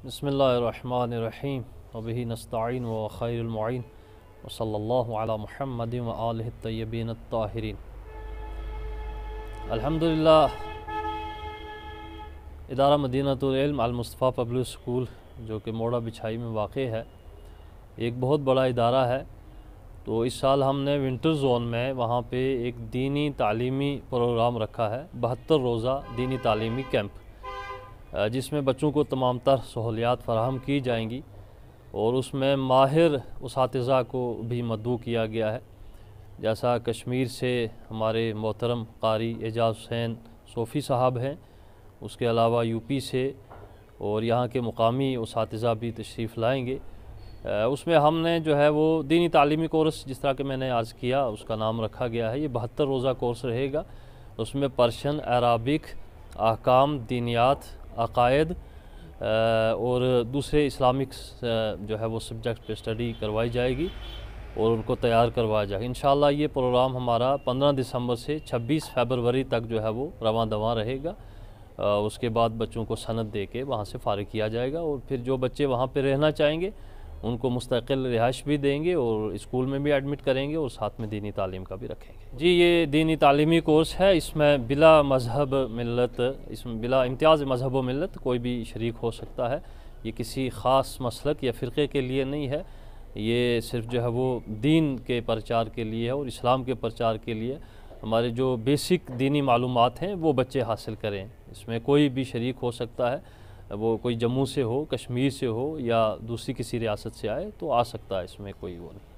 बिस्मिल्लाहिर्रहमानिर्रहीम वबिही नस्तईन व खैरुल मुईन व सल्लल्लाहु अला मुहम्मद व आलिहि तय्यबीन अत्ताहिरीन। अल्हम्दुलिल्लाह, इदारा मदीनतुल इल्म अल मुस्तफ़ा पब्लिक स्कूल जो कि मोड़ा बिछाई में वाक़ है, एक बहुत बड़ा इदारा है। तो इस साल हमने विंटर जोन में वहाँ पे एक दीनी तालीमी प्रोग्राम रखा है, 72 रोज़ा दीनी तालीमी कैंप, जिसमें बच्चों को तमाम तर सहूलियात फ़राहम की जाएंगी और उसमें माहिर उसातिज़ा को भी मदऊ किया गया है। जैसा कश्मीर से हमारे मोहतरम कारी एजाज़ हुसैन सोफ़ी साहब हैं, उसके अलावा यूपी से और यहाँ के मुकामी उसातिज़ा भी तशरीफ़ लाएंगे। उसमें हमने जो है वो दीनी तालीमी कोर्स, जिस तरह के मैंने अर्ज़ किया, उसका नाम रखा गया है। ये 72 रोज़ा कोर्स रहेगा। उसमें पर्शियन, अराबिक, अहकाम, दीनियात, अक़ायद और दूसरे इस्लामिक जो है वो सब्जेक्ट पे स्टडी करवाई जाएगी और उनको तैयार करवाया जाएगा। इंशाअल्लाह ये प्रोग्राम हमारा 15 दिसंबर से 26 फरवरी तक जो है वो रवां दवां रहेगा। उसके बाद बच्चों को सनद दे के वहाँ से फ़ारिग किया जाएगा और फिर जो बच्चे वहाँ पे रहना चाहेंगे उनको मुस्तकिल रिहाइश भी देंगे और स्कूल में भी एडमिट करेंगे और साथ में दीनी तालीम का भी रखेंगे। जी, ये दीनी तालीमी कोर्स है। इसमें बिला मज़हब मिल्लत, इसमें बिला इम्तियाज़ मज़हब व मिल्लत कोई भी शरीक हो सकता है। ये किसी ख़ास मसलक या फ़िरक़े के लिए नहीं है, ये सिर्फ़ जो है वो दीन के प्रचार के लिए है और इस्लाम के प्रचार के लिए। हमारे जो बेसिक दीनी मालूमात हैं वो बच्चे हासिल करें। इसमें कोई भी शरीक हो सकता है, वो कोई जम्मू से हो, कश्मीर से हो या दूसरी किसी रियासत से आए तो आ सकता है, इसमें कोई वो नहीं।